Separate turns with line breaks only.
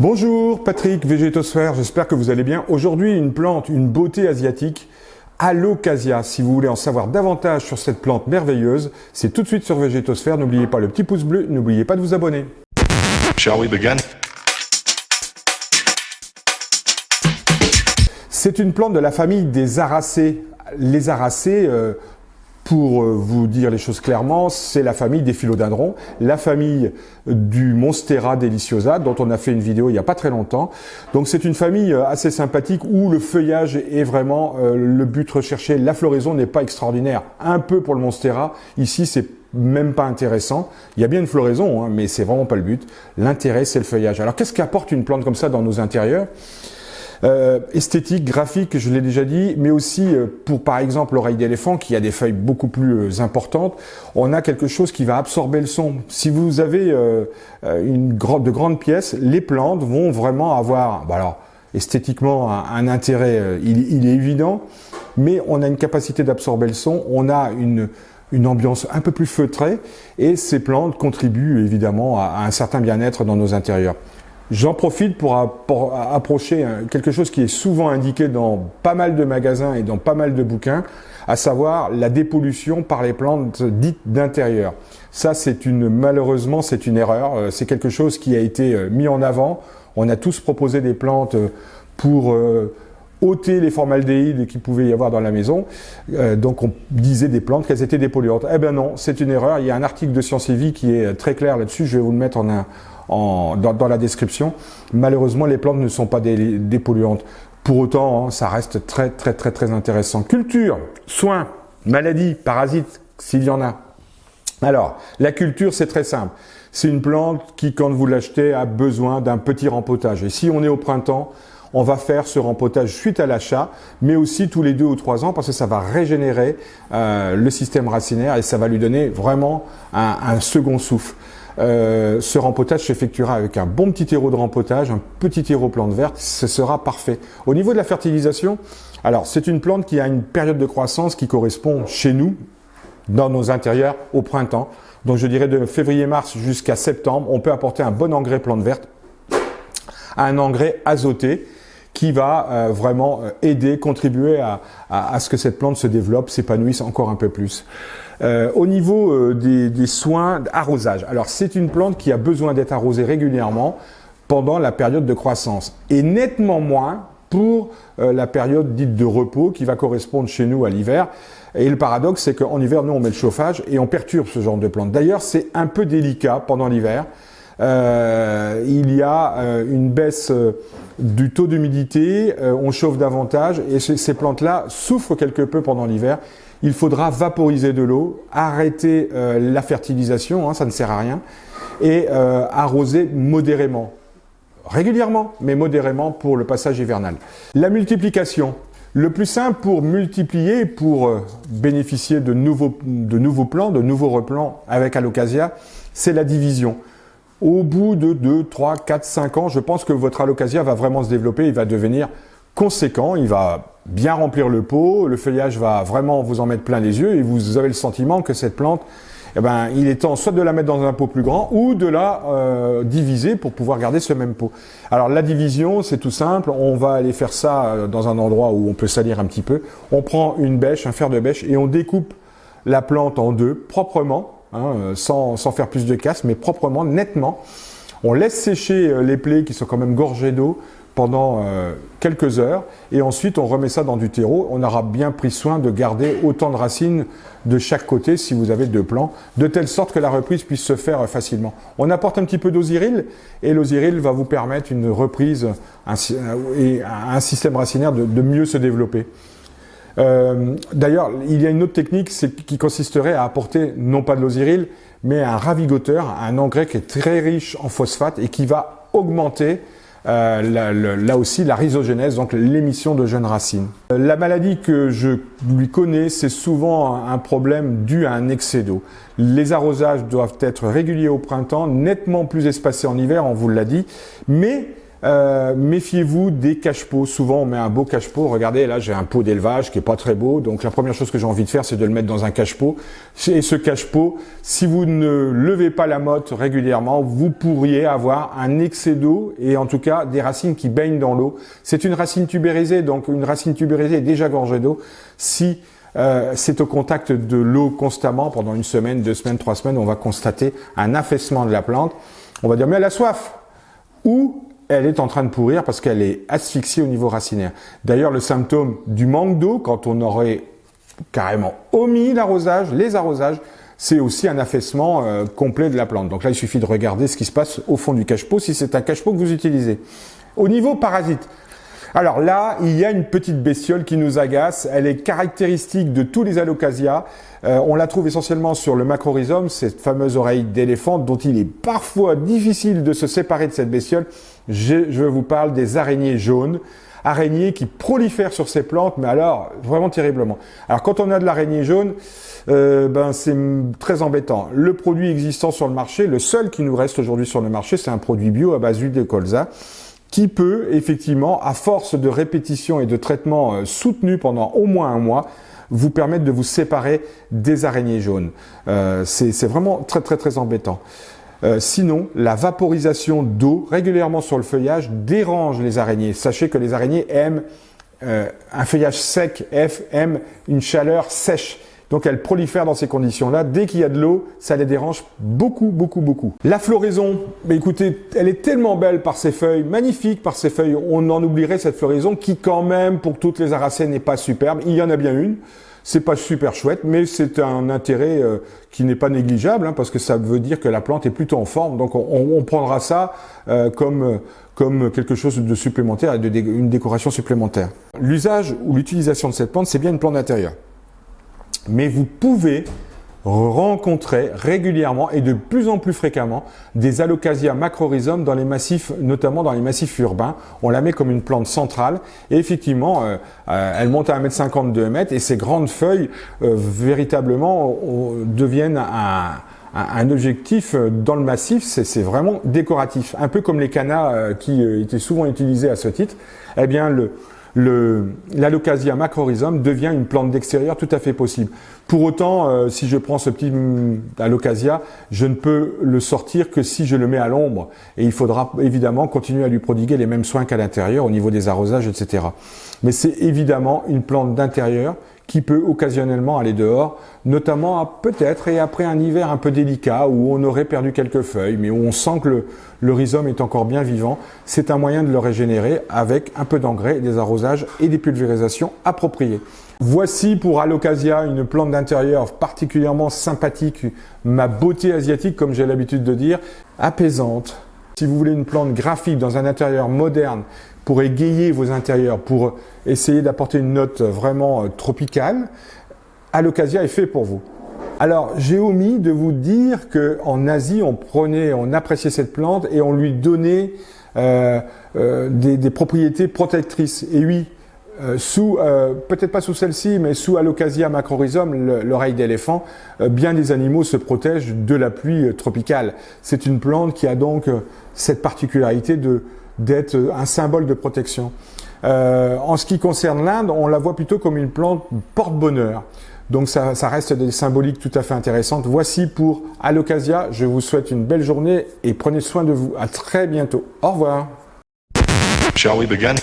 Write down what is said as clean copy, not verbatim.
Bonjour, Patrick, Végétosphère, j'espère que vous allez bien. Aujourd'hui, une plante, une beauté asiatique, Alocasia. Si vous voulez en savoir davantage sur cette plante merveilleuse, c'est tout de suite sur Végétosphère. N'oubliez pas le petit pouce bleu, n'oubliez pas de vous abonner.
Shall we begin?
C'est une plante de la famille des Aracées. Les Aracées, pour vous dire les choses clairement, c'est la famille des philodendrons, la famille du Monstera deliciosa, dont on a fait une vidéo il n'y a pas très longtemps. Donc c'est une famille assez sympathique où le feuillage est vraiment le but recherché. La floraison n'est pas extraordinaire. Un peu pour le Monstera, ici c'est même pas intéressant. Il y a bien une floraison, hein, mais c'est vraiment pas le but. L'intérêt, c'est le feuillage. Alors qu'est-ce qu'apporte une plante comme ça dans nos intérieurs ? Esthétique, graphique, je l'ai déjà dit, mais aussi pour par exemple l'oreille d'éléphant qui a des feuilles beaucoup plus importantes, on a quelque chose qui va absorber le son. Si vous avez de grandes pièces, les plantes vont vraiment avoir, alors esthétiquement un intérêt, il est évident, mais on a une capacité d'absorber le son, on a une ambiance un peu plus feutrée et ces plantes contribuent évidemment à un certain bien-être dans nos intérieurs. J'en profite pour approcher quelque chose qui est souvent indiqué dans pas mal de magasins et dans pas mal de bouquins, à savoir la dépollution par les plantes dites d'intérieur. Ça, malheureusement, c'est une erreur. C'est quelque chose qui a été mis en avant. On a tous proposé des plantes pour ôter les formaldéhydes qu'il pouvait y avoir dans la maison. Donc on disait des plantes qu'elles étaient dépolluantes. Eh bien non, c'est une erreur. Il y a un article de Science et Vie qui est très clair là-dessus. Je vais vous le mettre dans la description. Malheureusement, les plantes ne sont pas dépolluantes. Pour autant, hein, ça reste très intéressant. Culture, soins, maladies, parasites, s'il y en a. Alors, la culture, c'est très simple. C'est une plante qui, quand vous l'achetez, a besoin d'un petit rempotage. Et si on est au printemps, on va faire ce rempotage suite à l'achat, mais aussi tous les 2 ou 3 ans, parce que ça va régénérer le système racinaire et ça va lui donner vraiment un second souffle. Ce rempotage s'effectuera avec un bon petit terreau de rempotage, un petit terreau plante verte, ce sera parfait. Au niveau de la fertilisation, alors c'est une plante qui a une période de croissance qui correspond chez nous, dans nos intérieurs, au printemps. Donc je dirais de février-mars jusqu'à septembre, on peut apporter un bon engrais plante verte, un engrais azoté, qui va vraiment aider, contribuer à ce que cette plante se développe, s'épanouisse encore un peu plus. Au niveau des soins d'arrosage, alors c'est une plante qui a besoin d'être arrosée régulièrement pendant la période de croissance et nettement moins pour la période dite de repos qui va correspondre chez nous à l'hiver. Et le paradoxe, c'est qu'en hiver, nous on met le chauffage et on perturbe ce genre de plante. D'ailleurs, c'est un peu délicat pendant l'hiver. Il y a une baisse du taux d'humidité, on chauffe davantage et ces plantes-là souffrent quelque peu pendant l'hiver. Il faudra vaporiser de l'eau, arrêter la fertilisation, hein, ça ne sert à rien, et arroser modérément, régulièrement, mais modérément pour le passage hivernal. La multiplication. Le plus simple pour multiplier, pour bénéficier de nouveaux plants, de nouveaux replants avec Alocasia, c'est la division. Au bout de 2, 3, 4, 5 ans, je pense que votre Alocasia va vraiment se développer, il va devenir conséquent, il va bien remplir le pot, le feuillage va vraiment vous en mettre plein les yeux et vous avez le sentiment que cette plante, eh ben, il est temps soit de la mettre dans un pot plus grand ou de la diviser pour pouvoir garder ce même pot. Alors la division, c'est tout simple, on va aller faire ça dans un endroit où on peut salir un petit peu. On prend une bêche, un fer de bêche et on découpe la plante en deux proprement, hein, sans faire plus de casse, mais proprement, nettement. On laisse sécher les plaies qui sont quand même gorgées d'eau pendant quelques heures et ensuite on remet ça dans du terreau. On aura bien pris soin de garder autant de racines de chaque côté si vous avez 2 plants, de telle sorte que la reprise puisse se faire facilement. On apporte un petit peu d'osiril et l'osiril va vous permettre une reprise et un système racinaire de mieux se développer. D'ailleurs, il y a une autre technique qui consisterait à apporter non pas de l'osiril, mais un ravigoteur, un engrais qui est très riche en phosphate et qui va augmenter là aussi la rhizogénèse, donc l'émission de jeunes racines. La maladie que je lui connais, c'est souvent un problème dû à un excès d'eau. Les arrosages doivent être réguliers au printemps, nettement plus espacés en hiver, on vous l'a dit, mais méfiez-vous des cache-pots. Souvent, on met un beau cache-pot. Regardez, là, j'ai un pot d'élevage qui est pas très beau. Donc, la première chose que j'ai envie de faire, c'est de le mettre dans un cache-pot. Et ce cache-pot, si vous ne levez pas la motte régulièrement, vous pourriez avoir un excès d'eau et en tout cas des racines qui baignent dans l'eau. C'est une racine tubérisée, donc une racine tubérisée est déjà gorgée d'eau. Si c'est au contact de l'eau constamment pendant une semaine, 2 semaines, 3 semaines, on va constater un affaissement de la plante. On va dire, mais elle a soif. Ou elle est en train de pourrir parce qu'elle est asphyxiée au niveau racinaire. D'ailleurs, le symptôme du manque d'eau, quand on aurait carrément omis l'arrosage, les arrosages, c'est aussi un affaissement complet de la plante. Donc là, il suffit de regarder ce qui se passe au fond du cache-pot si c'est un cache-pot que vous utilisez. Au niveau parasite, alors là, il y a une petite bestiole qui nous agace. Elle est caractéristique de tous les alocasias. On la trouve essentiellement sur le macrorhizome, cette fameuse oreille d'éléphant dont il est parfois difficile de se séparer de cette bestiole. Je vous parle des araignées jaunes. Araignées qui prolifèrent sur ces plantes, mais alors vraiment terriblement. Alors quand on a de l'araignée jaune, c'est très embêtant. Le produit existant sur le marché, le seul qui nous reste aujourd'hui sur le marché, c'est un produit bio à base d'huile de colza, qui peut effectivement, à force de répétition et de traitement soutenu pendant au moins un mois, vous permettre de vous séparer des araignées jaunes. C'est vraiment très très très embêtant. Sinon, la vaporisation d'eau régulièrement sur le feuillage dérange les araignées. Sachez que les araignées aiment un feuillage sec, aiment une chaleur sèche. Donc elles prolifèrent dans ces conditions-là. Dès qu'il y a de l'eau, ça les dérange beaucoup, beaucoup, beaucoup. La floraison, écoutez, elle est tellement belle par ses feuilles, magnifique par ses feuilles. On en oublierait cette floraison qui quand même, pour toutes les aracées, n'est pas superbe. Il y en a bien une. C'est pas super chouette, mais c'est un intérêt qui n'est pas négligeable, parce que ça veut dire que la plante est plutôt en forme. Donc on prendra ça comme quelque chose de supplémentaire et une décoration supplémentaire. L'usage ou l'utilisation de cette plante, c'est bien une plante d'intérieur. Mais vous pouvez rencontrer régulièrement et de plus en plus fréquemment des alocasias macrorhizome dans les massifs, notamment dans les massifs urbains. On la met comme une plante centrale et effectivement, elle monte à 1,50 m, 2 m et ces grandes feuilles véritablement deviennent un objectif dans le massif. C'est vraiment décoratif, un peu comme les cannas qui étaient souvent utilisés à ce titre. Eh bien, l'alocasia macrorhizome devient une plante d'extérieur tout à fait possible. Pour autant, si je prends ce petit alocasia, je ne peux le sortir que si je le mets à l'ombre. Et il faudra évidemment continuer à lui prodiguer les mêmes soins qu'à l'intérieur au niveau des arrosages, etc. Mais c'est évidemment une plante d'intérieur qui peut occasionnellement aller dehors, notamment peut-être et après un hiver un peu délicat où on aurait perdu quelques feuilles, mais où on sent que le rhizome est encore bien vivant. C'est un moyen de le régénérer avec un peu d'engrais, des arrosages et des pulvérisations appropriées. Voici pour Alocasia une plante d'intérieur particulièrement sympathique, ma beauté asiatique comme j'ai l'habitude de dire, apaisante. Si vous voulez une plante graphique dans un intérieur moderne, pour égayer vos intérieurs, pour essayer d'apporter une note vraiment tropicale, Alocasia est fait pour vous. Alors, j'ai omis de vous dire qu'en Asie, on appréciait cette plante et on lui donnait des propriétés protectrices. Et oui, peut-être pas sous celle-ci, mais sous Alocasia macrorhizome, l'oreille d'éléphant, bien des animaux se protègent de la pluie tropicale. C'est une plante qui a donc cette particularité d'être un symbole de protection. En ce qui concerne l'Inde, on la voit plutôt comme une plante porte-bonheur. Donc ça reste des symboliques tout à fait intéressantes. Voici pour Alocasia. Je vous souhaite une belle journée et prenez soin de vous. À très bientôt. Au revoir.
Shall we begin?